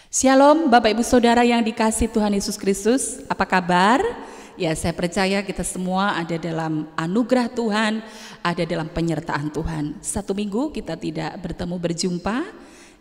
Shalom Bapak Ibu Saudara yang dikasihi Tuhan Yesus Kristus, apa kabar? Ya, saya percaya kita semua ada dalam anugerah Tuhan, ada dalam penyertaan Tuhan. Satu minggu kita tidak berjumpa,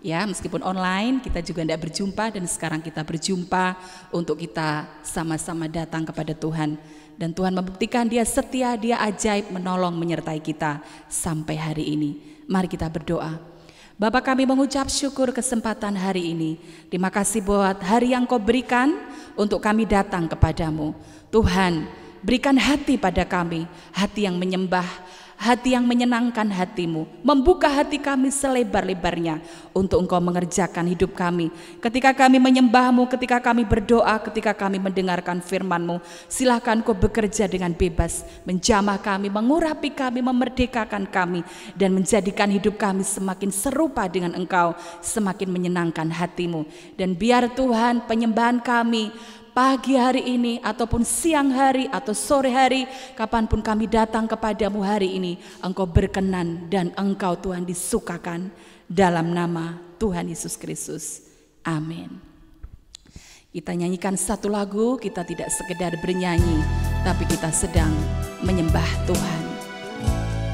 ya meskipun online kita juga tidak berjumpa, dan sekarang kita berjumpa untuk kita sama-sama datang kepada Tuhan. Dan Tuhan membuktikan Dia setia, Dia ajaib, menolong, menyertai kita sampai hari ini. Mari kita berdoa. Bapa, kami mengucap syukur kesempatan hari ini. Terima kasih buat hari yang Kau berikan untuk kami datang kepadamu. Tuhan, berikan hati pada kami, hati yang menyembah, hati yang menyenangkan hatimu, membuka hati kami selebar-lebarnya untuk Engkau mengerjakan hidup kami. Ketika kami menyembahmu, ketika kami berdoa, ketika kami mendengarkan firman-Mu, silakan Kau bekerja dengan bebas, menjamah kami, mengurapi kami, memerdekakan kami, dan menjadikan hidup kami semakin serupa dengan Engkau, semakin menyenangkan hati-Mu. Dan biar Tuhan penyembahan kami pagi hari ini ataupun siang hari atau sore hari, kapanpun kami datang kepadamu hari ini, Engkau berkenan dan Engkau Tuhan disukakan, dalam nama Tuhan Yesus Kristus. Amin. Kita nyanyikan satu lagu, kita tidak sekedar bernyanyi, tapi kita sedang menyembah Tuhan.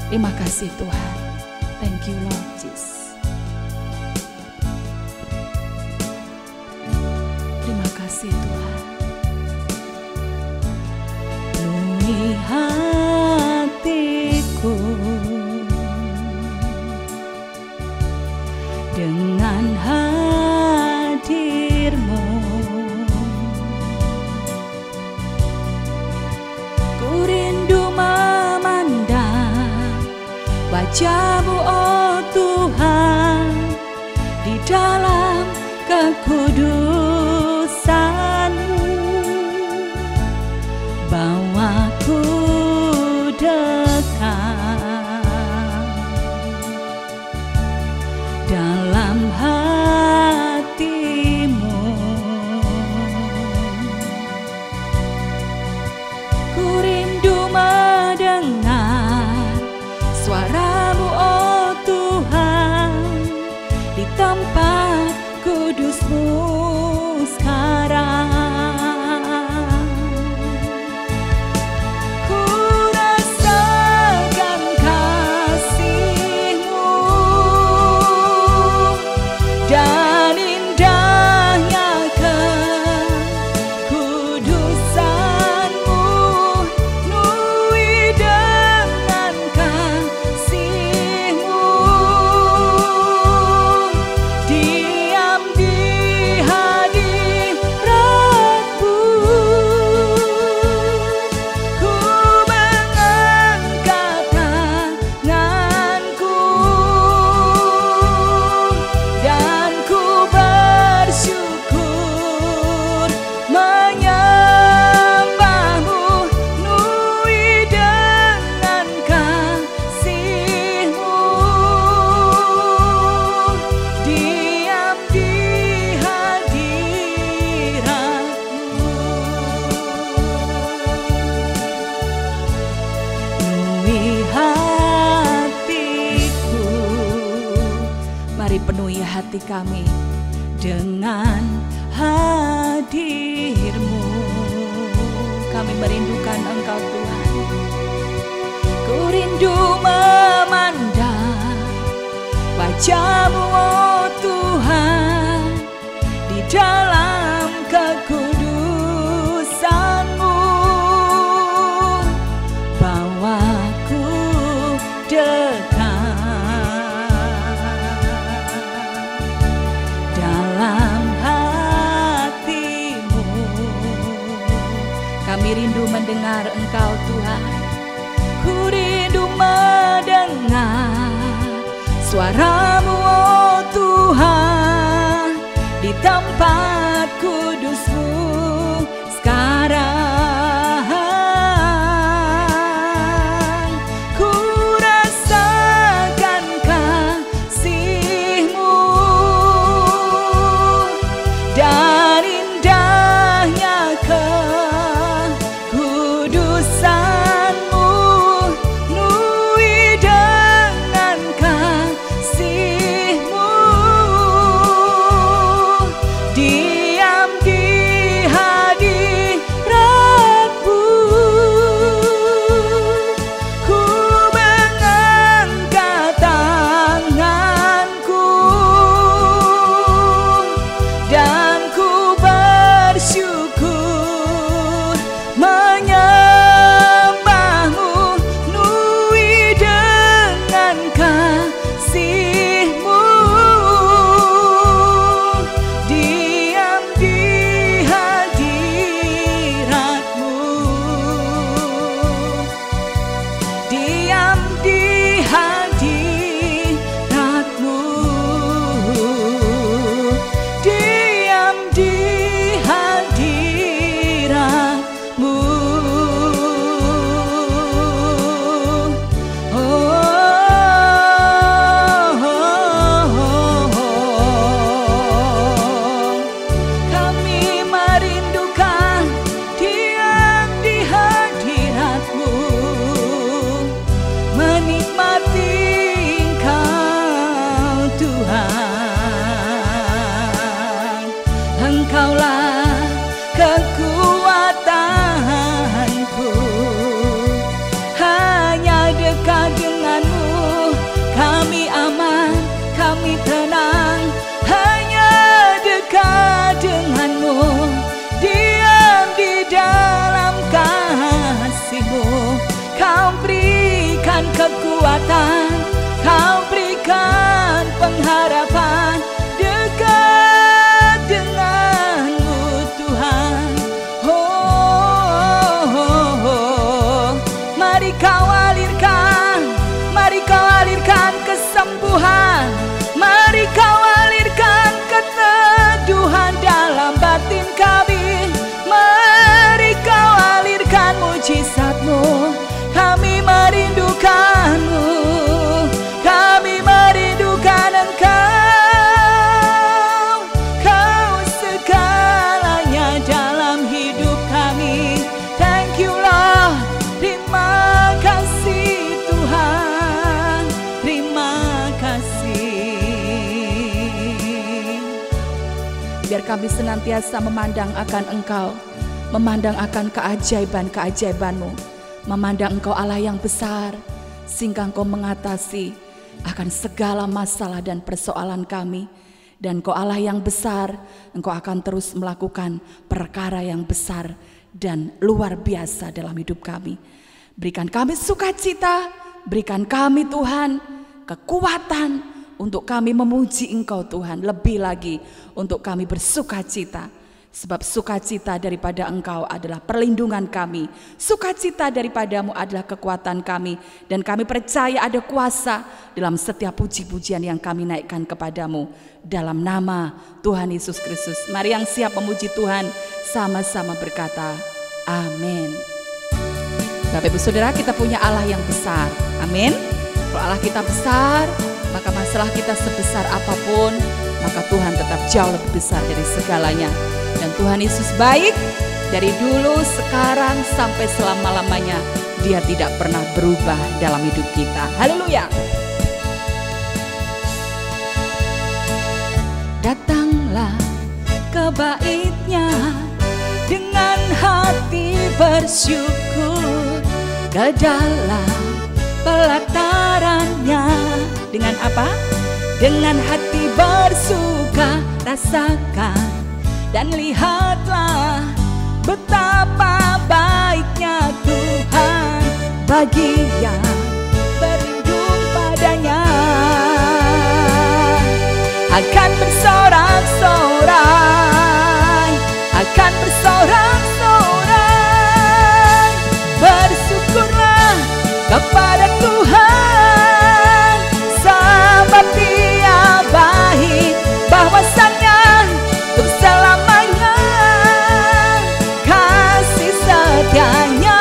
Terima kasih Tuhan. Thank you Lord Jesus. Terima kasih Tuhan. Penuhi hatiku dengan hadir-Mu, ku rindu memandang wajah-Mu, oh Tuhan, di dalam kekudusan-Mu. Bawaku dekat dalam hati-Mu, ku rindu mendengar suara-Mu, oh Tuhan, di tempat kudus-Mu sekarang. Penuhi hati kami dengan hadir-Mu. Kami merindukan Engkau Tuhan. Ku rindu memandang wajah-Mu, oh Tuhan, di dalam kekudusan-Mu. Bawaku dekat dalam hati-Mu. Kami rindu mendengar Engkau Tuhan. Ku rindu mendengar suara-Mu, oh Tuhan, di tempat kudus-Mu sekarang. Ku rasakan kasih-Mu dan indahnya kekudusan-Mu, penuhi dengan kasih-Mu. Mari kau alirkan kesembuhan, mari kau alirkan keteduhan dalam batin kami. Mari kau alirkan mujizat-Mu, kami merindukan-Mu, kami merindukan Engkau. Kau segalanya dalam hidup kami. Thank you Lord, terima kasih Tuhan, terima kasih. Biar kami senantiasa memandang akan Engkau, memandang akan keajaiban-keajaiban-Mu, memandang Engkau Allah yang besar, sehingga Engkau mengatasi akan segala masalah dan persoalan kami. Dan Engkau Allah yang besar, Engkau akan terus melakukan perkara yang besar dan luar biasa dalam hidup kami. Berikan kami sukacita, berikan kami Tuhan kekuatan untuk kami memuji Engkau Tuhan, lebih lagi untuk kami bersukacita. Sebab sukacita daripada Engkau adalah perlindungan kami, sukacita daripada-Mu adalah kekuatan kami. Dan kami percaya ada kuasa dalam setiap puji-pujian yang kami naikkan kepada-Mu. Dalam nama Tuhan Yesus Kristus, mari yang siap memuji Tuhan sama-sama berkata amin. Bapak Ibu Saudara, kita punya Allah yang besar, amin. Kalau Allah kita besar, maka masalah kita sebesar apapun, maka Tuhan tetap jauh lebih besar dari segalanya. Dan Tuhan Yesus baik dari dulu, sekarang, sampai selama-lamanya. Dia tidak pernah berubah dalam hidup kita. Haleluya. Datanglah ke bait-Nya dengan hati bersyukur, ke dalam pelataran-Nya. Dengan apa? Dengan hati bersuka, rasakan dan lihatlah betapa baiknya Tuhan bagi yang berlindung padanya. Akan bersorak-sorai, akan bersorak-sorai. Bersyukurlah kepada Tuhan, sebab Dia baik, bahwasannya untuk selamanya kasih setianya.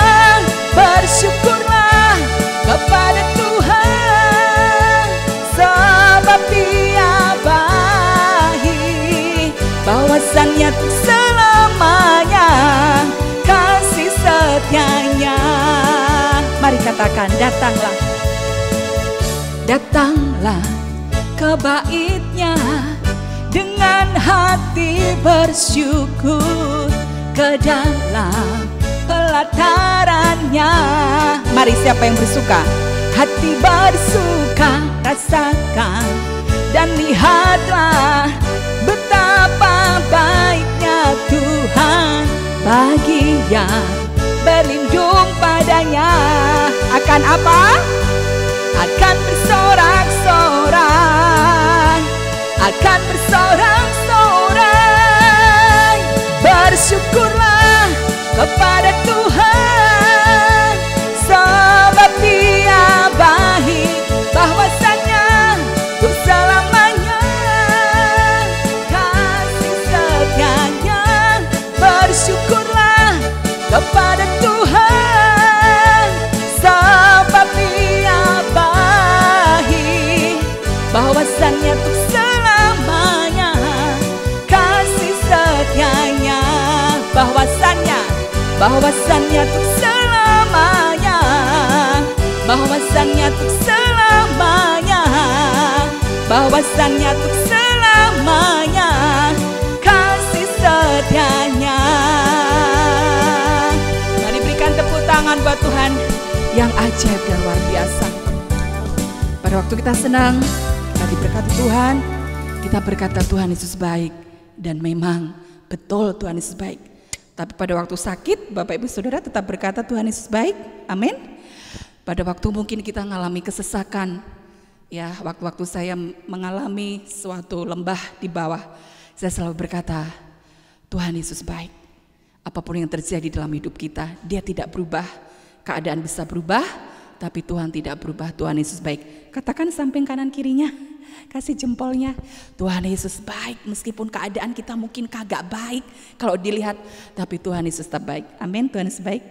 Bersyukurlah kepada Tuhan, sebab Dia baik, bahwasannya untuk selamanya kasih setianya. Mari katakan, datanglah, datanglah ke bait-Nya dengan hati bersyukur, ke dalam pelataran-Nya. Mari siapa yang bersuka, hati bersuka, rasakan dan lihatlah betapa baiknya Tuhan bagi yang berlindung padanya. Akan apa? Akan bersorak-sorai, akan bersorak-sorai. Bersyukurlah kepada Tuhan, sebab Dia baik, bahwasannya untuk selamanya kasih setianya. Bersyukurlah kepada Tuhan, sebab Dia baik, bahwasannya untuk selamanya kasih setianya. Bahwasannya untuk selamanya, bahwasannya untuk selamanya, bahwasannya untuk selamanya kasih setianya. Mari berikan tepuk tangan buat Tuhan yang ajaib dan luar biasa. Pada waktu kita senang, kita diberkati Tuhan, kita berkata Tuhan Yesus baik. Dan memang betul Tuhan Yesus baik. Tapi pada waktu sakit, Bapak Ibu Saudara tetap berkata Tuhan Yesus baik, amin. Pada waktu mungkin kita mengalami kesesakan, ya waktu-waktu saya mengalami suatu lembah di bawah, saya selalu berkata Tuhan Yesus baik. Apapun yang terjadi dalam hidup kita, Dia tidak berubah. Keadaan bisa berubah, tapi Tuhan tidak berubah. Tuhan Yesus baik. Katakan samping kanan kirinya, kasih jempolnya. Tuhan Yesus baik meskipun keadaan kita mungkin kagak baik kalau dilihat, tapi Tuhan Yesus tetap baik. Amin. Tuhan Yesus baik.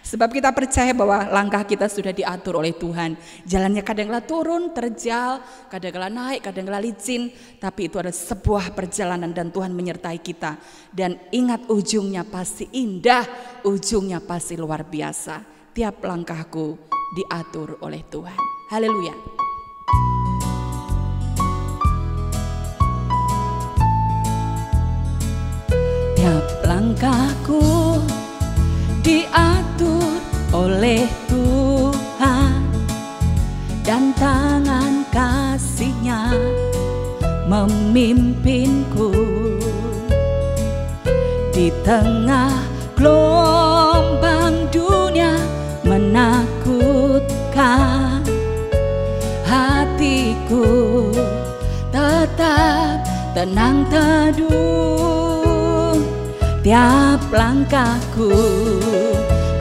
Sebab kita percaya bahwa langkah kita sudah diatur oleh Tuhan. Jalannya kadang-kala turun, terjal, kadang-kala naik, kadang-kala licin, tapi itu adalah sebuah perjalanan dan Tuhan menyertai kita. Dan ingat, ujungnya pasti indah, ujungnya pasti luar biasa. Tiap langkahku diatur oleh Tuhan. Haleluya. Tiap langkahku diatur oleh Tuhan, dan tangan kasih-Nya memimpinku. Di tengah gelombang dunia menakutkan, hatiku tetap tenang teduh. Tiap langkahku,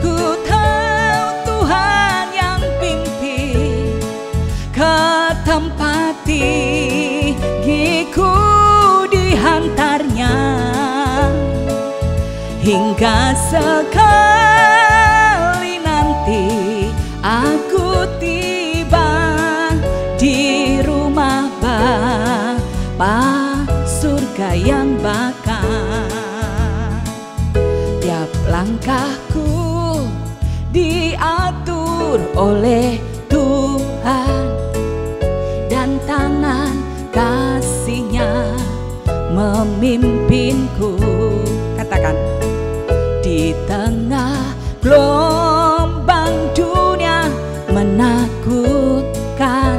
ku tahu Tuhan yang pimpin ke tempat tinggiku dihantarnya, hingga sekali nanti aku tiba di rumah Bapa surga yang bakal. Langkahku diatur oleh Tuhan, dan tangan kasih-Nya memimpinku. Katakan, di tengah gelombang dunia menakutkan,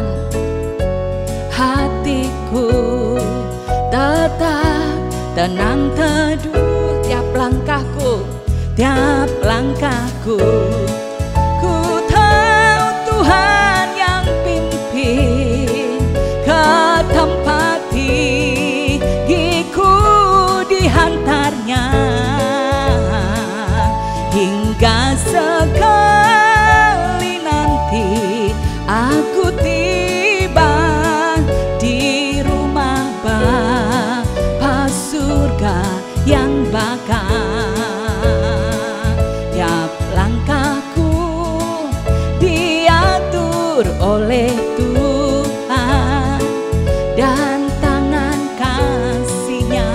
hatiku tetap tenang teduh. Tiap langkahku, tiap langkahku, ku tahu Tuhan yang pimpin ke tempat tinggiku dihantarnya, hingga sekali nanti aku tiba di rumah Bapa surga yang bakal. Tiap langkahku diatur oleh Tuhan, dan tangan kasih-Nya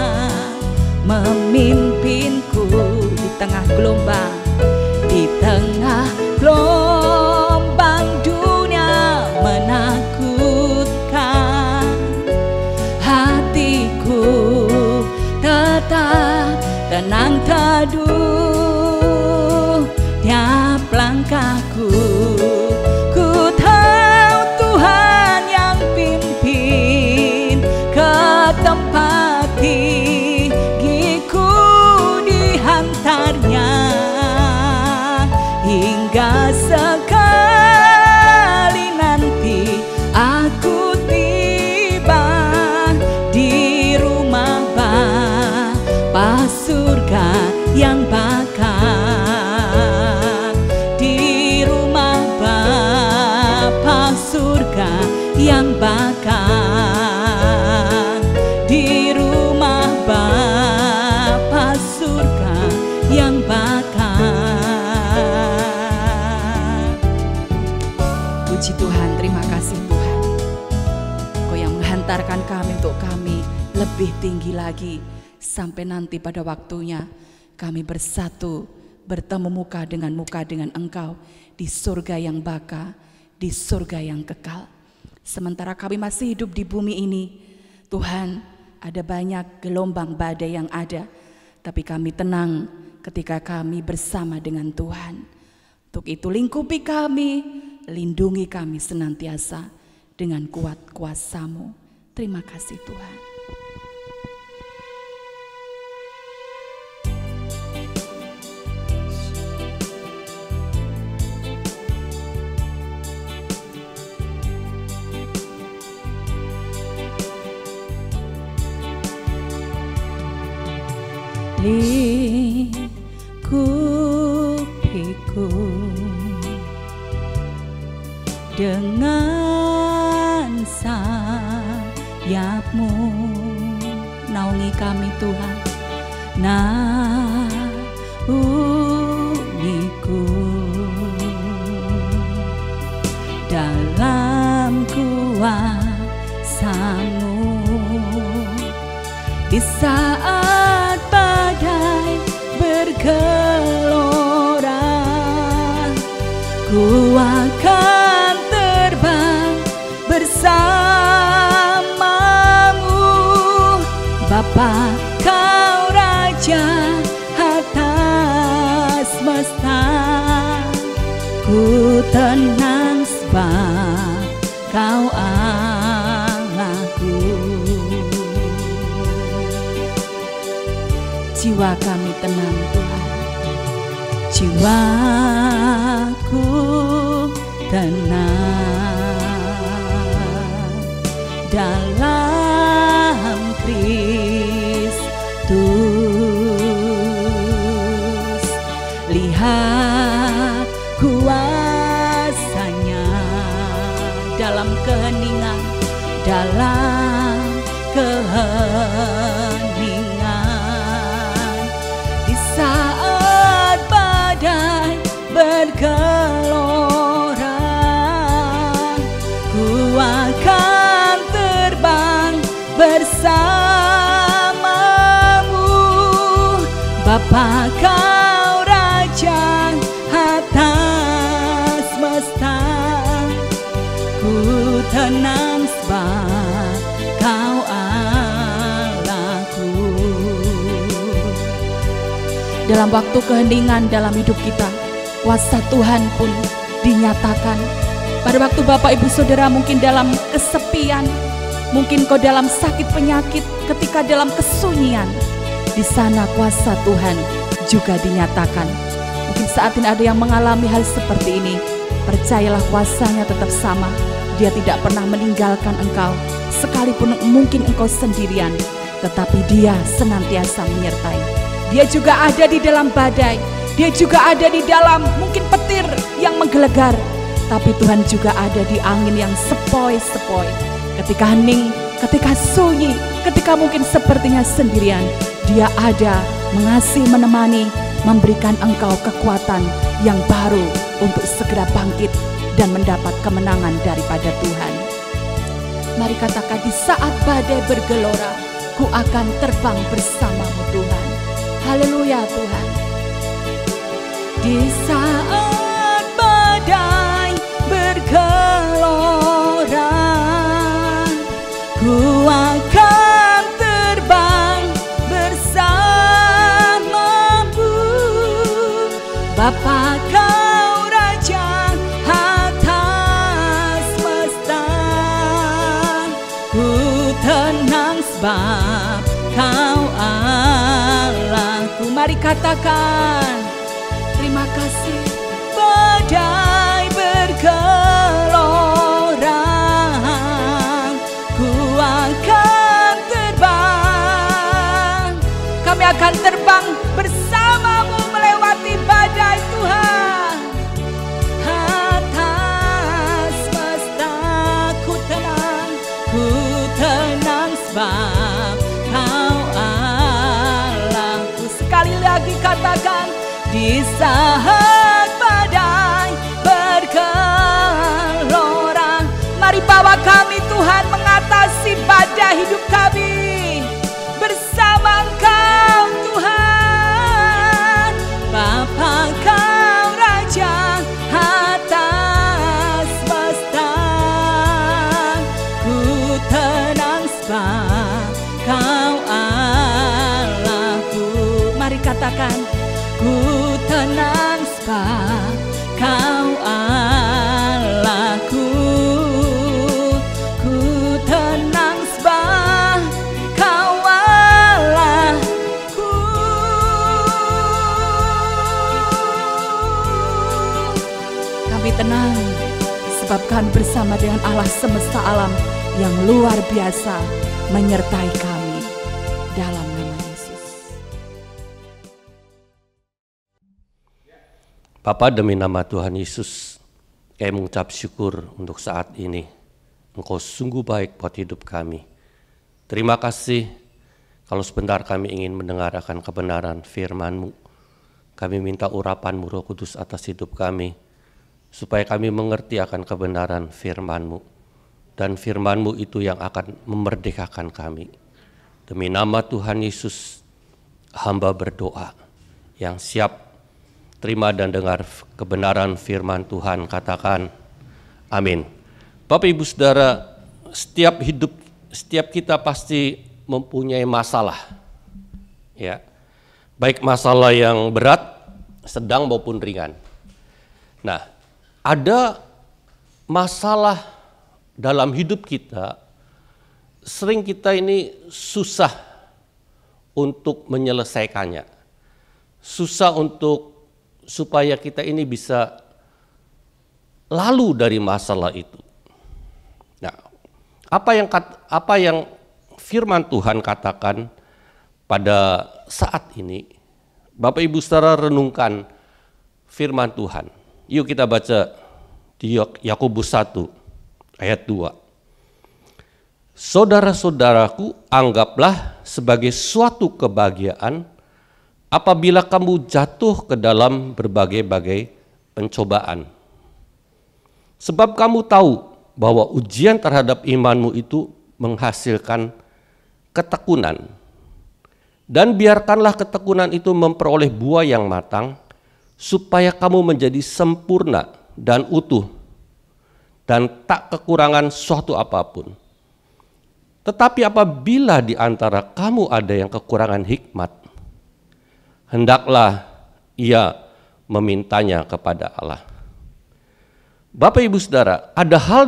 memimpinku. Di tengah gelombang, di tengah gelombang dunia menakutkan, hatiku tetap tenang teduh. Tiap langkahku, ku tahu Tuhan yang pimpin ke tempat tinggiku dihantarnya, hingga sekali nanti aku tiba di rumah Bapa surga yang bakal. Di rumah Bapa surga yang bakal. Di rumah Bapa surga yang bakal. Puji Tuhan, terima kasih Tuhan. Kau yang menghantarkan kami untuk kami lebih tinggi lagi, sampai nanti pada waktunya kami bersatu, bertemu muka dengan Engkau di surga yang baka, di surga yang kekal. Sementara kami masih hidup di bumi ini, Tuhan, ada banyak gelombang badai yang ada, tapi kami tenang ketika kami bersama dengan Tuhan. Untuk itu lingkupi kami, lindungi kami senantiasa dengan kuat kuasa-Mu. Terima kasih Tuhan. Lingkupiku dengan sayap-Mu. Naungi kami Tuhan, naungiku dalam kuasa-Mu. Di saat badai bergelora, ku akan terbang bersama-Mu. Bapa, Kau Raja atas semesta, ku tenang sebab Kau Allahku. Jiwa kami tenang Tuhan, jiwaku tenang dalam Kristus. Lihat kuasa-Nya dalam keheningan, dalam keheningan. Di saat badai bergelora, ku akan terbang bersama-Mu. Bapa, Kau Raja atas semesta, ku tenang sebab Kau Allahku. Dalam waktu keheningan dalam hidup kita, kuasa Tuhan pun dinyatakan. Pada waktu Bapak Ibu Saudara mungkin dalam kesepian, mungkin kau dalam sakit penyakit, ketika dalam kesunyian, di sana kuasa Tuhan juga dinyatakan. Mungkin saat ini ada yang mengalami hal seperti ini, percayalah kuasa-Nya tetap sama. Dia tidak pernah meninggalkan engkau, sekalipun mungkin engkau sendirian, tetapi Dia senantiasa menyertai. Dia juga ada di dalam badai, Dia juga ada di dalam mungkin petir yang menggelegar, tapi Tuhan juga ada di angin yang sepoi-sepoi. Ketika hening, ketika sunyi, ketika mungkin sepertinya sendirian, Dia ada mengasihi, menemani, memberikan engkau kekuatan yang baru untuk segera bangkit dan mendapat kemenangan daripada Tuhan. Mari katakan, di saat badai bergelora, ku akan terbang bersama-Mu Tuhan. Haleluya Tuhan. Di saat badai bergelora, ku akan terbang bersama-Mu. Bapa, Kau Raja atas semesta, ku tenang sebab Kau Allahku. Mari katakan, terima kasih. Badai bergelora, ku akan terbang. Kami akan terbang bersama-Mu melewati badai Tuhan. Atas semesta ku tenang sebab Kau Allahku. Sekali lagi katakan, di saat badai bergelora, mari bawa kami Tuhan mengatasi badai hidup kami bersama Engkau Tuhan. Bapa, Kau Raja atas semesta, ku tenang sebab Kau Allahku. Mari katakan, ku tenang sebab Kau Allahku. Ku tenang sebab Kau Allahku. Kami tenang sebab kami bersama dengan Allah semesta alam yang luar biasa menyertai kami dalam nama Yesus. Bapa, demi nama Tuhan Yesus, Kami mengucap syukur untuk saat ini. Engkau sungguh baik buat hidup kami. Terima kasih kalau sebentar kami ingin mendengarkan kebenaran firman-Mu. Kami minta urapan-Mu Roh Kudus atas hidup kami, supaya kami mengerti akan kebenaran firman-Mu. Dan firman-Mu itu yang akan memerdekakan kami. Demi nama Tuhan Yesus, hamba berdoa yang siap terima dan dengar kebenaran firman Tuhan, katakan amin. Bapak Ibu Saudara, setiap kita pasti mempunyai masalah. Ya. Baik masalah yang berat, sedang maupun ringan. Nah, ada masalah dalam hidup kita, sering kita ini susah untuk menyelesaikannya. Susah supaya kita ini bisa lalu dari masalah itu. Nah, apa yang firman Tuhan katakan pada saat ini? Bapak Ibu Saudara, renungkan firman Tuhan. Yuk kita baca di Yakobus 1 ayat 2. Saudara-saudaraku, anggaplah sebagai suatu kebahagiaan apabila kamu jatuh ke dalam berbagai-bagai pencobaan. Sebab kamu tahu bahwa ujian terhadap imanmu itu menghasilkan ketekunan. Dan biarkanlah ketekunan itu memperoleh buah yang matang, supaya kamu menjadi sempurna dan utuh, dan tak kekurangan suatu apapun. Tetapi apabila di antara kamu ada yang kekurangan hikmat, hendaklah ia memintanya kepada Allah. Bapak Ibu Saudara, ada hal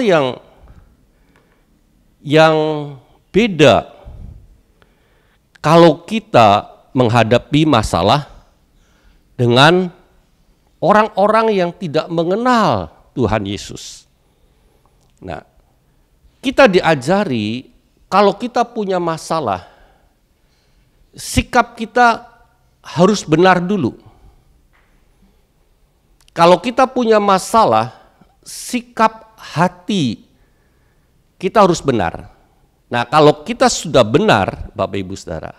yang beda kalau kita menghadapi masalah dengan orang-orang yang tidak mengenal Tuhan Yesus. Nah, kita diajari kalau kita punya masalah, sikap kita harus benar dulu. Kalau kita punya masalah, sikap hati kita harus benar. Nah, kalau kita sudah benar, Bapak Ibu Saudara,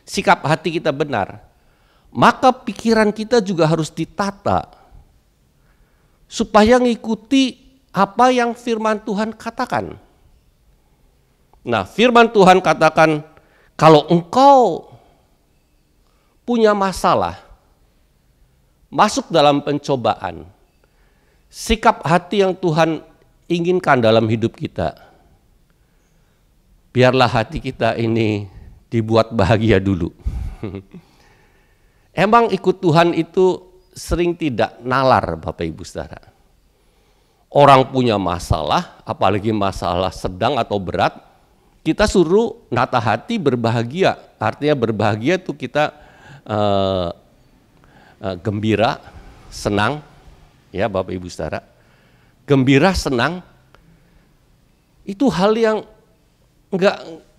sikap hati kita benar, maka pikiran kita juga harus ditata supaya mengikuti apa yang firman Tuhan katakan. Nah, firman Tuhan katakan, kalau engkau punya masalah, masuk dalam pencobaan, sikap hati yang Tuhan inginkan dalam hidup kita, biarlah hati kita ini dibuat bahagia dulu. Emang ikut Tuhan itu sering tidak nalar, Bapak Ibu Saudara. Orang punya masalah, apalagi masalah sedang atau berat, kita suruh nata hati berbahagia. Artinya berbahagia itu kita gembira, senang, ya Bapak Ibu Saudara. Gembira, senang, itu hal yang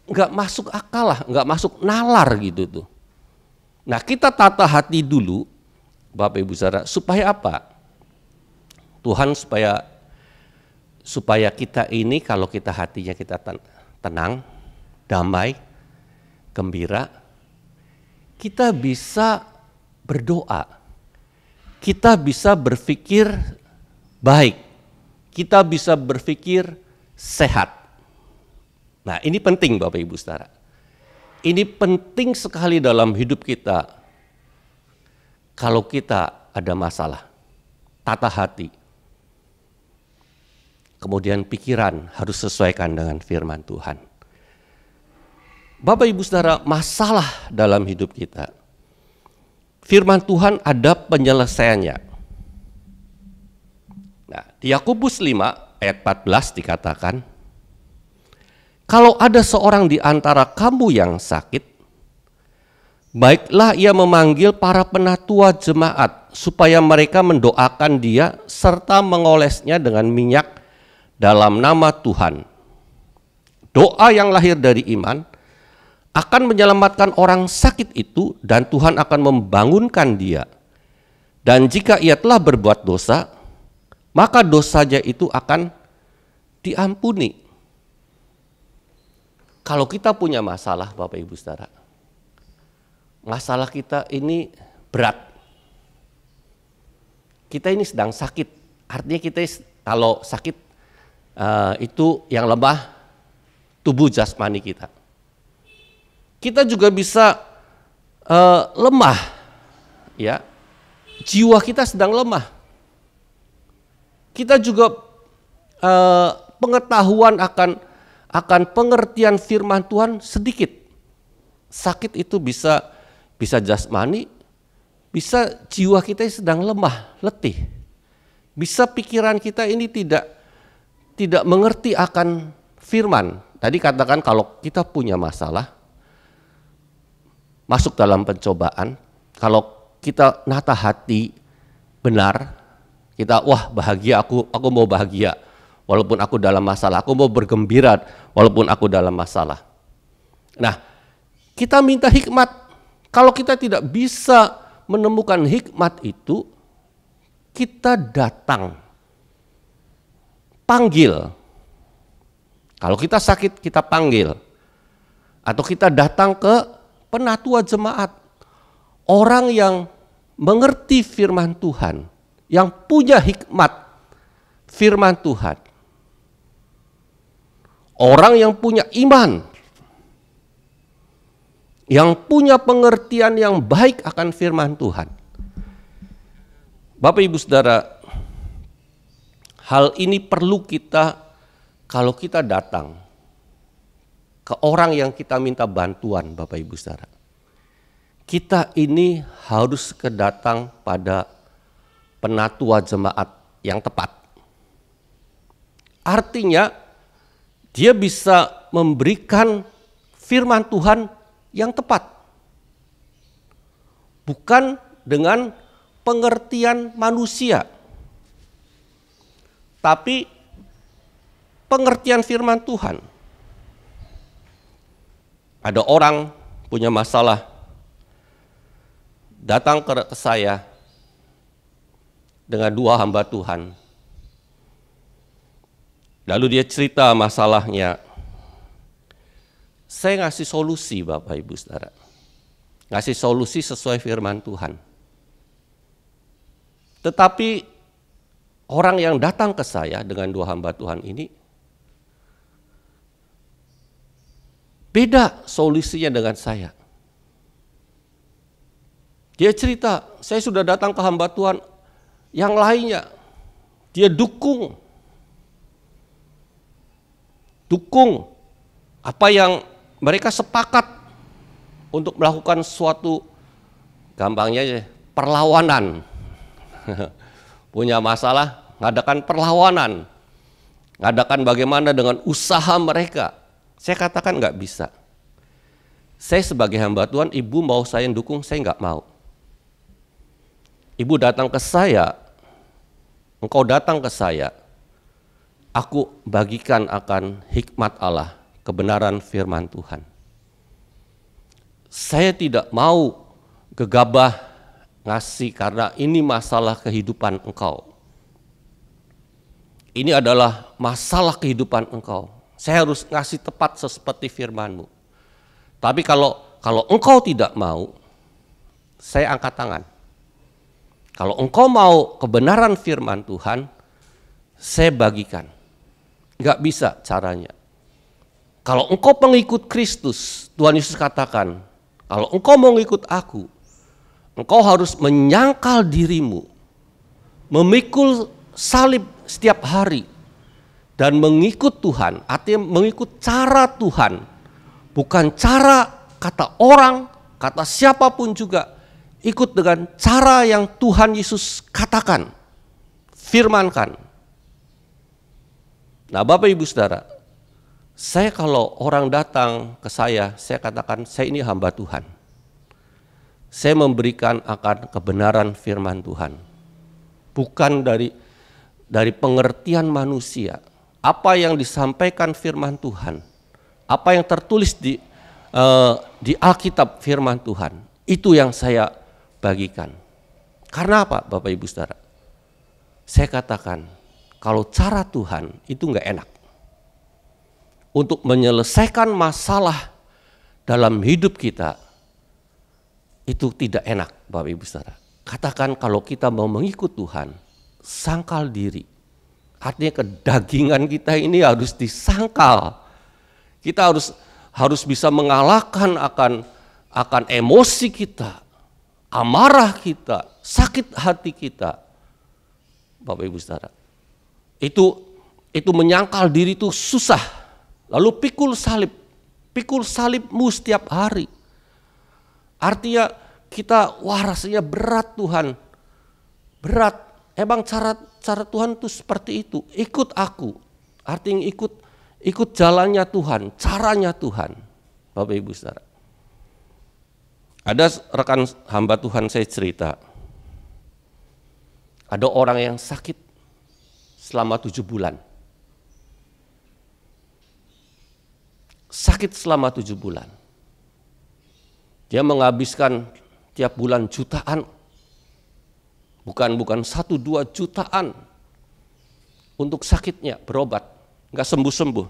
nggak masuk akal lah, nggak masuk nalar gitu tuh. Nah, kita tata hati dulu, Bapak Ibu Saudara, supaya apa? Tuhan supaya kita ini, kalau kita hatinya kita tenang, damai, gembira, kita bisa berdoa, kita bisa berpikir baik, kita bisa berpikir sehat. Nah, ini penting Bapak Ibu Saudara. Ini penting sekali dalam hidup kita. Kalau kita ada masalah, tata hati, kemudian pikiran harus sesuaikan dengan firman Tuhan. Bapak Ibu Saudara, masalah dalam hidup kita, firman Tuhan ada penyelesaiannya. Nah, di Yakobus 5 ayat 14 dikatakan, kalau ada seorang di antara kamu yang sakit, baiklah ia memanggil para penatua jemaat supaya mereka mendoakan dia serta mengolesnya dengan minyak dalam nama Tuhan. Doa yang lahir dari iman akan menyelamatkan orang sakit itu dan Tuhan akan membangunkan dia. Dan jika ia telah berbuat dosa, maka dosanya itu akan diampuni. Kalau kita punya masalah, Bapak Ibu Saudara, masalah kita ini berat. Kita ini sedang sakit, artinya kita kalau sakit itu yang lemah tubuh jasmani kita. Kita juga bisa lemah, ya, jiwa kita sedang lemah. Kita juga pengetahuan akan pengertian firman Tuhan sedikit. Sakit itu bisa jasmani, bisa jiwa kita sedang lemah, letih. Bisa pikiran kita ini tidak mengerti akan firman. Tadi katakan kalau kita punya masalah, masuk dalam pencobaan, kalau kita nata hati benar, kita wah bahagia, aku mau bahagia walaupun aku dalam masalah, aku mau bergembira walaupun aku dalam masalah. Nah, kita minta hikmat. Kalau kita tidak bisa menemukan hikmat itu, kita datang, panggil. Kalau kita sakit, kita panggil. Atau kita datang ke penatua jemaat, orang yang mengerti firman Tuhan, yang punya hikmat firman Tuhan, orang yang punya iman, yang punya pengertian yang baik akan firman Tuhan. Bapak Ibu Saudara, hal ini perlu kita, kalau kita datang ke orang yang kita minta bantuan, Bapak Ibu Saudara, kita ini harus kedatang pada penatua jemaat yang tepat. Artinya dia bisa memberikan firman Tuhan yang tepat, bukan dengan pengertian manusia, tapi pengertian firman Tuhan. Ada orang punya masalah, datang ke saya dengan dua hamba Tuhan. Lalu dia cerita masalahnya. Saya ngasih solusi, Bapak Ibu Saudara. Ngasih solusi sesuai firman Tuhan. Tetapi orang yang datang ke saya dengan dua hamba Tuhan ini beda solusinya dengan saya. Dia cerita, saya sudah datang ke hamba Tuhan yang lainnya. Dia dukung apa yang mereka sepakat untuk melakukan suatu, gampangnya perlawanan. Punya masalah, ngadakan perlawanan. Ngadakan bagaimana dengan usaha mereka. Saya katakan nggak bisa. Saya sebagai hamba Tuhan, ibu mau saya dukung, saya nggak mau. Ibu datang ke saya, engkau datang ke saya, aku bagikan akan hikmat Allah, kebenaran firman Tuhan. Saya tidak mau gegabah ngasih karena ini masalah kehidupan engkau. Ini adalah masalah kehidupan engkau. Saya harus ngasih tepat seperti firman-Mu. Tapi kalau engkau tidak mau, saya angkat tangan. Kalau engkau mau kebenaran firman Tuhan, saya bagikan. Enggak bisa caranya. Kalau engkau pengikut Kristus, Tuhan Yesus katakan, kalau engkau mau ngikut aku, engkau harus menyangkal dirimu, memikul salib setiap hari, dan mengikut Tuhan, artinya mengikut cara Tuhan, bukan cara kata orang, kata siapapun juga, ikut dengan cara yang Tuhan Yesus katakan, firmankan. Nah Bapak Ibu Saudara, saya kalau orang datang ke saya katakan saya ini hamba Tuhan. Saya memberikan akan kebenaran firman Tuhan, bukan dari pengertian manusia. Apa yang disampaikan firman Tuhan, apa yang tertulis di Alkitab firman Tuhan, itu yang saya bagikan. Karena apa Bapak Ibu Saudara? Saya katakan kalau cara Tuhan itu nggak enak. Untuk menyelesaikan masalah dalam hidup kita, itu tidak enak Bapak Ibu Saudara. Katakan kalau kita mau mengikut Tuhan, sangkal diri. Artinya kedagingan kita ini harus disangkal. Kita harus bisa mengalahkan akan emosi kita, amarah kita, sakit hati kita. Bapak Ibu Saudara. Itu menyangkal diri itu susah. Lalu pikul salibmu setiap hari. Artinya kita rasanya berat Tuhan. Berat. Emang cara Tuhan itu seperti itu. Ikut aku. Artinya ikut jalannya Tuhan, caranya Tuhan. Bapak Ibu Saudara. Ada rekan hamba Tuhan saya cerita. Ada orang yang sakit selama 7 bulan. Sakit selama 7 bulan. Dia menghabiskan tiap bulan jutaan, bukan 1-2 jutaan untuk sakitnya berobat, nggak sembuh-sembuh.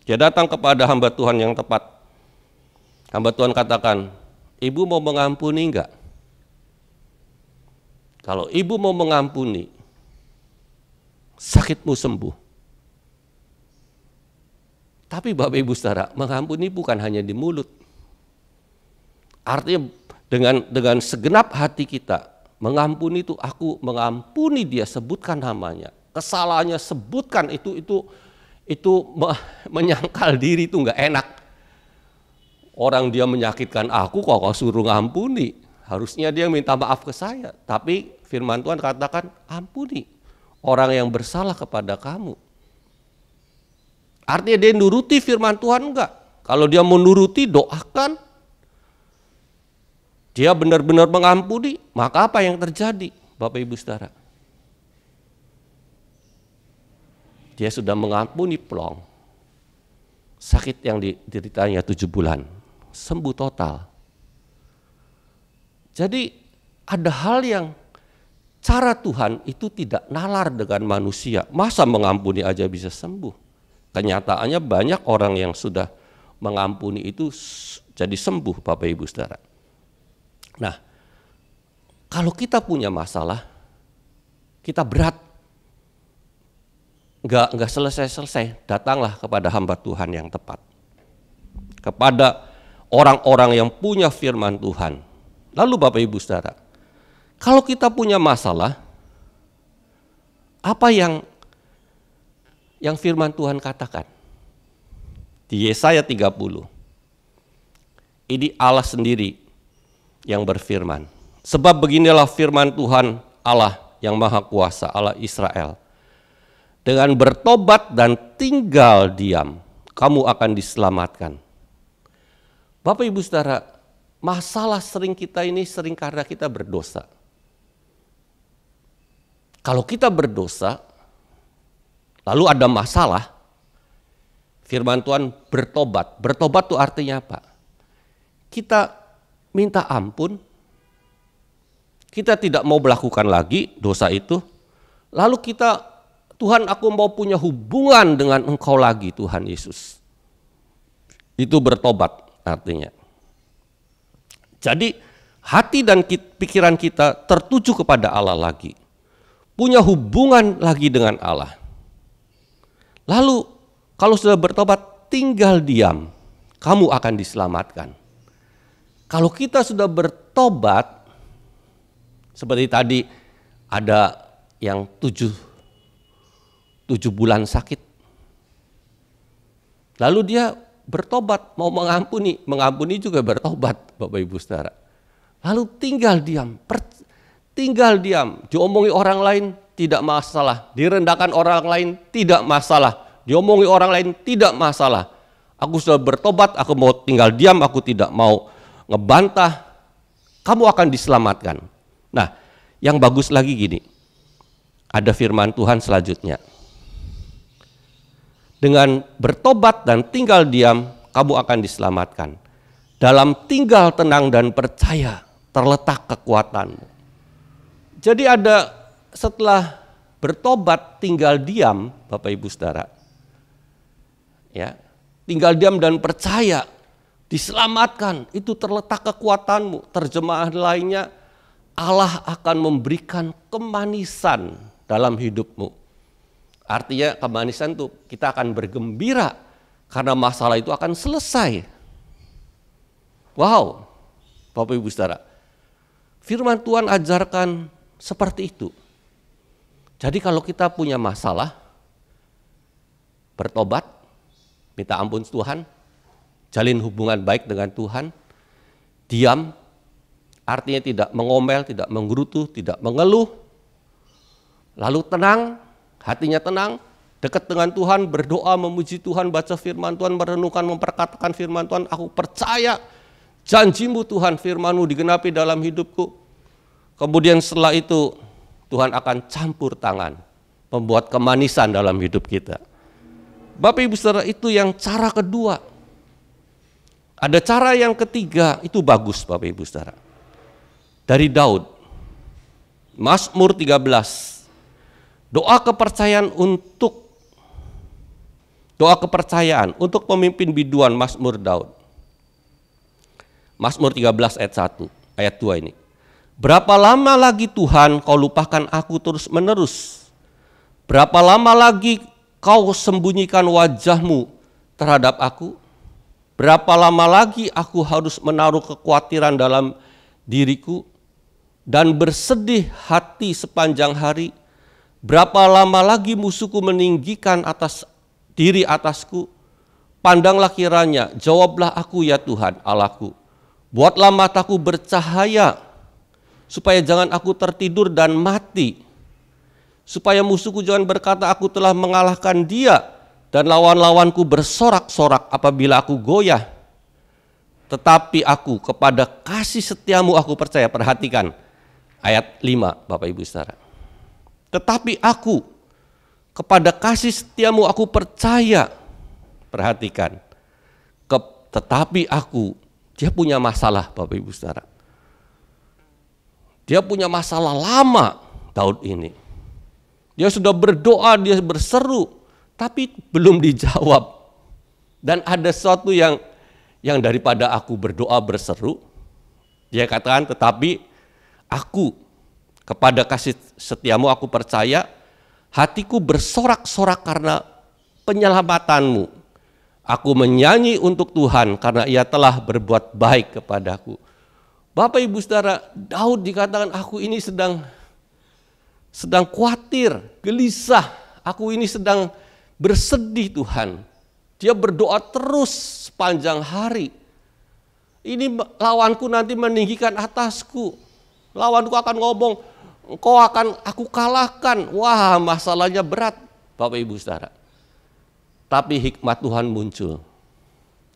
Dia datang kepada hamba Tuhan yang tepat. Hamba Tuhan katakan, ibu mau mengampuni enggak? Kalau ibu mau mengampuni, sakitmu sembuh. Tapi Bapak Ibu Saudara, mengampuni bukan hanya di mulut. Artinya dengan segenap hati kita, mengampuni itu aku mengampuni dia, sebutkan namanya. Kesalahannya sebutkan, itu menyangkal diri, itu enggak enak. Orang dia menyakitkan aku kok kau suruh ngampuni. Harusnya dia minta maaf ke saya. Tapi firman Tuhan katakan ampuni orang yang bersalah kepada kamu. Artinya dia nuruti firman Tuhan enggak? Kalau dia menuruti, doakan. Dia benar-benar mengampuni, maka apa yang terjadi Bapak Ibu Saudara? Dia sudah mengampuni plong. Sakit yang dideritanya 7 bulan, sembuh total. Jadi ada hal yang cara Tuhan itu tidak nalar dengan manusia. Masa mengampuni aja bisa sembuh? Kenyataannya banyak orang yang sudah mengampuni itu jadi sembuh Bapak Ibu Saudara. Nah, kalau kita punya masalah, kita berat, nggak selesai-selesai, datanglah kepada hamba Tuhan yang tepat. Kepada orang-orang yang punya firman Tuhan. Lalu Bapak Ibu Saudara, kalau kita punya masalah, apa yang firman Tuhan katakan? Di Yesaya 30. Ini Allah sendiri yang berfirman. Sebab beginilah firman Tuhan Allah yang Maha Kuasa, Allah Israel. Dengan bertobat dan tinggal diam, kamu akan diselamatkan. Bapak Ibu Saudara, masalah sering kita ini sering karena kita berdosa. Kalau kita berdosa, lalu ada masalah, firman Tuhan bertobat. Bertobat itu artinya apa? Kita minta ampun, kita tidak mau melakukan lagi dosa itu, lalu Tuhan aku mau punya hubungan dengan Engkau lagi Tuhan Yesus. Itu bertobat artinya. Jadi hati dan pikiran kita tertuju kepada Allah lagi. Punya hubungan lagi dengan Allah. Lalu kalau sudah bertobat, tinggal diam, kamu akan diselamatkan. Kalau kita sudah bertobat, seperti tadi ada yang 7 bulan sakit. Lalu dia bertobat, mau mengampuni juga bertobat Bapak Ibu Saudara. Lalu tinggal diam, diomongi orang lain tidak masalah, direndahkan orang lain tidak masalah, diomongi orang lain tidak masalah. Aku sudah bertobat, aku mau tinggal diam, aku tidak mau ngebantah, kamu akan diselamatkan. Nah, yang bagus lagi gini, ada firman Tuhan selanjutnya. Dengan bertobat dan tinggal diam, kamu akan diselamatkan. Dalam tinggal tenang dan percaya, terletak kekuatanmu. Jadi ada setelah bertobat tinggal diam, Bapak Ibu Saudara. Ya, tinggal diam dan percaya, diselamatkan, itu terletak kekuatanmu. Terjemahan lainnya, Allah akan memberikan kemanisan dalam hidupmu. Artinya kemanisan itu kita akan bergembira karena masalah itu akan selesai. Wow, Bapak Ibu Saudara, firman Tuhan ajarkan seperti itu. Jadi kalau kita punya masalah, bertobat, minta ampun Tuhan, jalin hubungan baik dengan Tuhan, diam, artinya tidak mengomel, tidak menggerutu, tidak mengeluh, lalu tenang, hatinya tenang, dekat dengan Tuhan, berdoa, memuji Tuhan, baca firman Tuhan, merenungkan, memperkatakan firman Tuhan, aku percaya janjimu Tuhan, firman-Mu digenapi dalam hidupku. Kemudian setelah itu Tuhan akan campur tangan, membuat kemanisan dalam hidup kita. Bapak Ibu Saudara, itu yang cara kedua. Ada cara yang ketiga, itu bagus Bapak Ibu Saudara. Dari Daud, Mazmur 13, doa kepercayaan untuk pemimpin biduan Mazmur Daud. Mazmur 13 ayat 1, ayat 2 ini. Berapa lama lagi Tuhan kau lupakan aku terus menerus? Berapa lama lagi kau sembunyikan wajahmu terhadap aku? Berapa lama lagi aku harus menaruh kekhawatiran dalam diriku dan bersedih hati sepanjang hari? Berapa lama lagi musuhku meninggikan diri atasku? Pandanglah kiranya, jawablah aku ya Tuhan Allahku. Buatlah mataku bercahaya, supaya jangan aku tertidur dan mati. Supaya musuhku jangan berkata aku telah mengalahkan dia, dan lawan-lawanku bersorak-sorak apabila aku goyah. Tetapi aku kepada kasih setiamu aku percaya. Perhatikan ayat 5 Bapak Ibu Saudara. Tetapi aku kepada kasih setiamu aku percaya. Perhatikan. Tetapi aku, dia punya masalah Bapak Ibu Saudara. Dia punya masalah lama Daud ini. Dia sudah berdoa, dia berseru, tapi belum dijawab. Dan ada sesuatu yang daripada aku berdoa berseru, dia katakan, tetapi aku kepada kasih setiamu aku percaya, hatiku bersorak-sorak karena penyelamatanmu. Aku menyanyi untuk Tuhan karena ia telah berbuat baik kepadaku. Bapak Ibu Saudara, Daud dikatakan aku ini sedang khawatir, gelisah, aku ini sedang bersedih Tuhan. Dia berdoa terus sepanjang hari. Ini lawanku nanti meninggikan atasku. Lawanku akan ngomong, aku kalahkan. Wah, masalahnya berat Bapak Ibu Saudara. Tapi hikmat Tuhan muncul.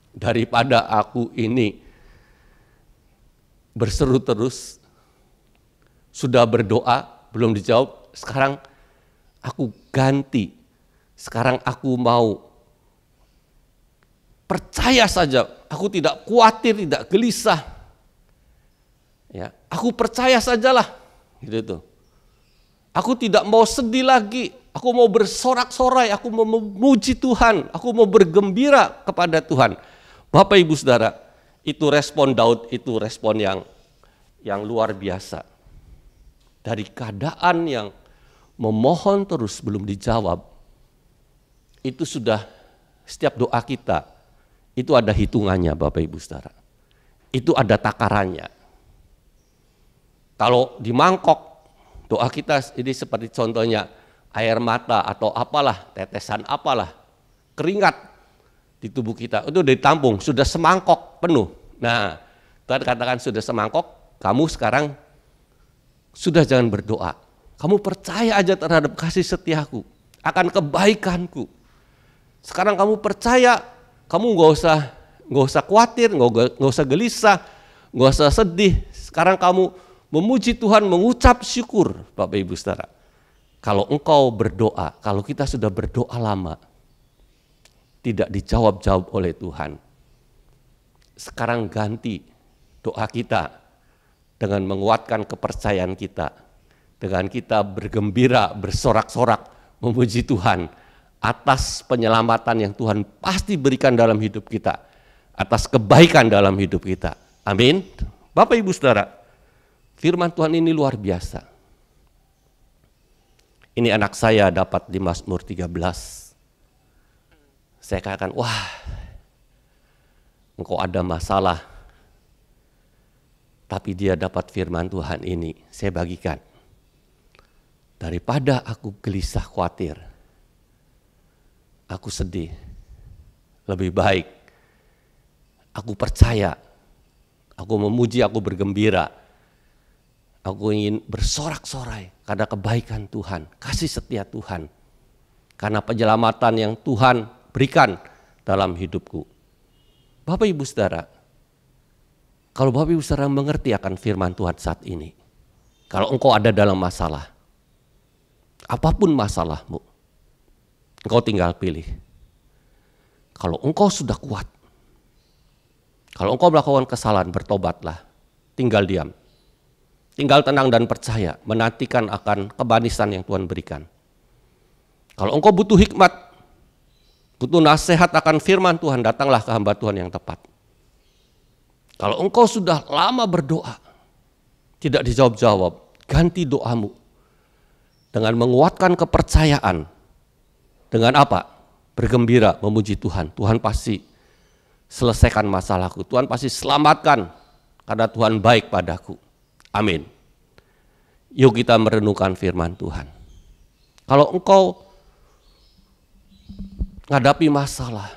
Daripada aku ini berseru terus, sudah berdoa, belum dijawab, sekarang aku ganti. Sekarang aku mau percaya saja, aku tidak khawatir, tidak gelisah. Ya, aku percaya sajalah, gitu tuh. Aku tidak mau sedih lagi, aku mau bersorak-sorai, aku mau memuji Tuhan, aku mau bergembira kepada Tuhan. Bapak Ibu Saudara, itu respon Daud, itu respon yang luar biasa. Dari keadaan yang memohon terus belum dijawab, itu sudah setiap doa kita, itu ada hitungannya Bapak Ibu Saudara. Itu ada takarannya. Kalau di mangkok, doa kita ini seperti contohnya air mata atau apalah, tetesan apalah, keringat di tubuh kita, itu ditampung, sudah semangkok penuh. Nah, Tuhan katakan sudah semangkok, kamu sekarang sudah jangan berdoa. Kamu percaya aja terhadap kasih setiaku, akan kebaikanku. Sekarang kamu percaya, kamu nggak usah khawatir, nggak usah gelisah, nggak usah sedih. Sekarang kamu memuji Tuhan, mengucap syukur, Bapak Ibu Saudara. Kalau engkau berdoa, kalau kita sudah berdoa lama, tidak dijawab-jawab oleh Tuhan. Sekarang ganti doa kita dengan menguatkan kepercayaan kita dengan kita bergembira, bersorak-sorak, memuji Tuhan atas penyelamatan yang Tuhan pasti berikan dalam hidup kita, atas kebaikan dalam hidup kita. Amin. Bapak Ibu Saudara, firman Tuhan ini luar biasa. Ini anak saya dapat di Mazmur 13. Saya katakan, wah, engkau ada masalah, tapi dia dapat firman Tuhan ini, saya bagikan. Daripada aku gelisah khawatir, aku sedih, lebih baik aku percaya, aku memuji, aku bergembira, aku ingin bersorak-sorai karena kebaikan Tuhan, kasih setia Tuhan, karena penyelamatan yang Tuhan berikan dalam hidupku. Bapak Ibu Saudara, kalau Bapak Ibu Saudara mengerti akan firman Tuhan saat ini, kalau engkau ada dalam masalah, apapun masalahmu, engkau tinggal pilih. Kalau engkau sudah kuat, kalau engkau melakukan kesalahan, bertobatlah, tinggal diam. Tinggal tenang dan percaya, menantikan akan kebanisan yang Tuhan berikan. Kalau engkau butuh hikmat, butuh nasihat akan firman Tuhan, datanglah ke hamba Tuhan yang tepat. Kalau engkau sudah lama berdoa, tidak dijawab-jawab, ganti doamu dengan menguatkan kepercayaan. Dengan apa? Bergembira, memuji Tuhan. Tuhan pasti selesaikan masalahku. Tuhan pasti selamatkan karena Tuhan baik padaku. Amin. Yuk kita merenungkan firman Tuhan. Kalau engkau menghadapi masalah,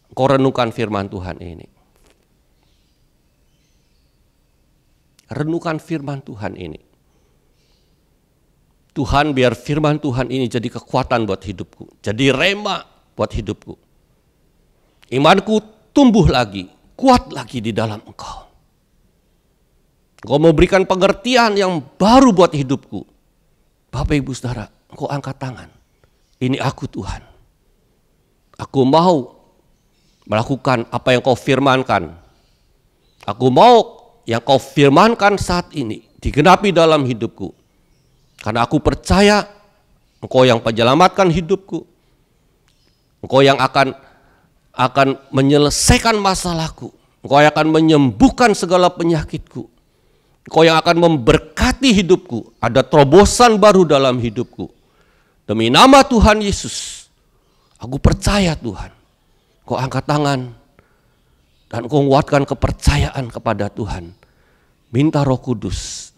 engkau renungkan firman Tuhan ini. Renungkan firman Tuhan ini. Tuhan, biar firman Tuhan ini jadi kekuatan buat hidupku, jadi rema buat hidupku. Imanku tumbuh lagi, kuat lagi di dalam Engkau. Engkau memberikan pengertian yang baru buat hidupku. Bapak Ibu Saudara, Engkau angkat tangan. Ini aku Tuhan. Aku mau melakukan apa yang Kau firmankan. Aku mau yang Kau firmankan saat ini digenapi dalam hidupku. Karena aku percaya Engkau yang penyelamatkan hidupku. Engkau yang akan menyelesaikan masalahku. Engkau yang akan menyembuhkan segala penyakitku. Engkau yang akan memberkati hidupku. Ada terobosan baru dalam hidupku. Demi nama Tuhan Yesus, aku percaya Tuhan. Engkau angkat tangan dan Engkau nguatkan kepercayaan kepada Tuhan. Minta Roh Kudus,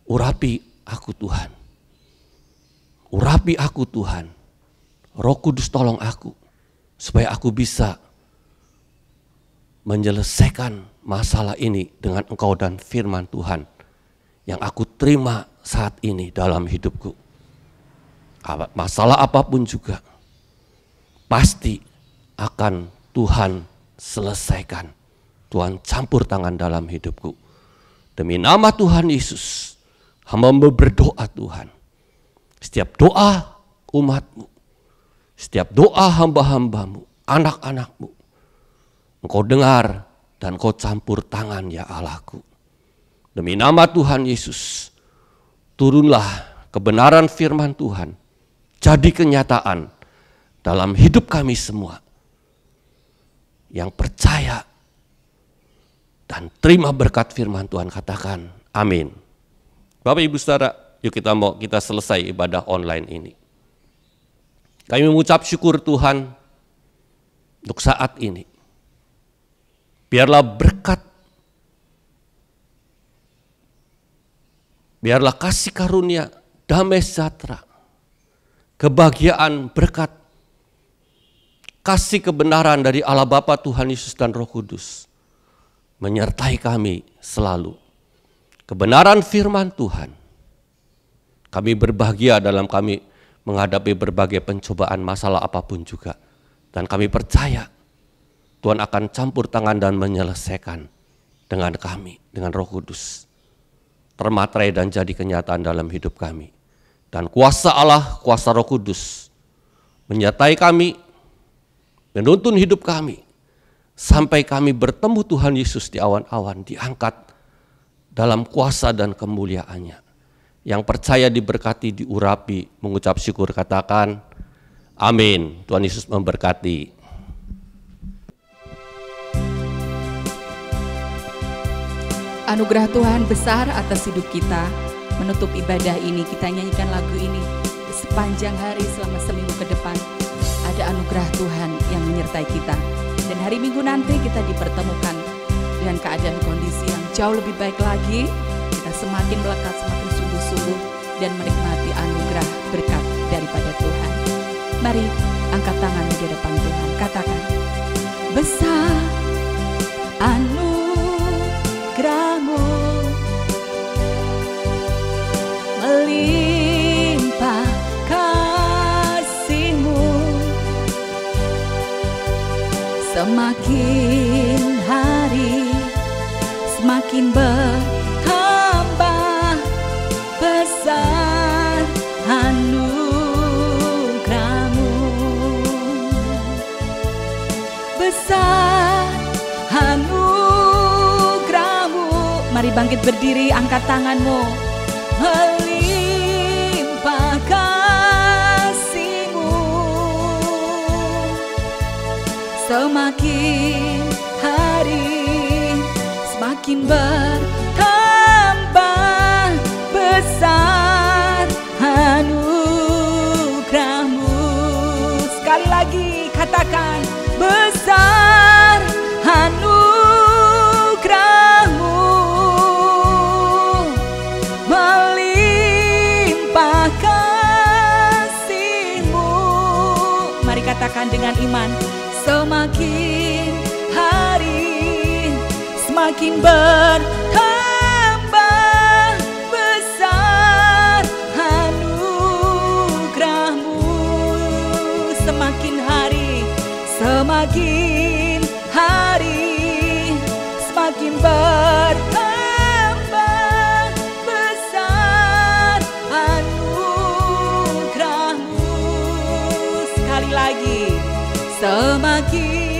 urapi aku Tuhan. Urapi aku Tuhan. Roh Kudus tolong aku supaya aku bisa menyelesaikan masalah ini dengan Engkau dan firman Tuhan yang aku terima saat ini dalam hidupku. Masalah apapun juga pasti akan Tuhan selesaikan. Tuhan campur tangan dalam hidupku. Demi nama Tuhan Yesus, hamba berdoa Tuhan. Setiap doa umatmu, setiap doa hamba-hambamu, anak-anakmu, Engkau dengar dan Engkau campur tangan ya Allahku. Demi nama Tuhan Yesus, turunlah kebenaran firman Tuhan, jadi kenyataan dalam hidup kami semua. Yang percaya dan terima berkat firman Tuhan, katakan amin. Bapak Ibu Saudara, yuk kita selesai ibadah online ini. Kami mengucap syukur Tuhan untuk saat ini. Biarlah berkat, biarlah kasih karunia, damai sejahtera, kebahagiaan, berkat, kasih kebenaran dari Allah Bapa, Tuhan Yesus dan Roh Kudus menyertai kami selalu. Kebenaran firman Tuhan, kami berbahagia dalam kami menghadapi berbagai pencobaan, masalah apapun juga. Dan kami percaya Tuhan akan campur tangan dan menyelesaikan dengan kami, dengan Roh Kudus. Termaterai dan jadi kenyataan dalam hidup kami. Dan kuasa Allah, kuasa Roh Kudus menyertai kami, menuntun hidup kami, sampai kami bertemu Tuhan Yesus di awan-awan, diangkat dalam kuasa dan kemuliaan-Nya. Yang percaya diberkati, diurapi, mengucap syukur, katakan amin. Tuhan Yesus memberkati. Anugerah Tuhan besar atas hidup kita. Menutup ibadah ini, kita nyanyikan lagu ini sepanjang hari selama seminggu ke depan. Ada anugerah Tuhan yang menyertai kita. Dan hari Minggu nanti kita dipertemukan dengan keadaan kondisi yang jauh lebih baik lagi. Kita semakin melekat, semakin sungguh-sungguh dan menikmati anugerah berkat daripada Tuhan. Mari angkat tangan di depan Tuhan. Katakan, besar anugerah-Mu, melimpah kasih-Mu, semakin hari semakin bertambah besar anugerah-Mu, besar anugerah-Mu. Mari bangkit berdiri, angkat tanganmu. Melimpah kasih-Mu, semakin hari semakin bertambah besar anugerah-Mu. Sekali lagi katakan, besar anugerah-Mu, melimpah kasih-Mu. Mari katakan dengan iman, semakin hari semakin bertambah besar anugerah-Mu, semakin hari semakin hari semakin bertambah besar anugerah-Mu. Sekali lagi, semakin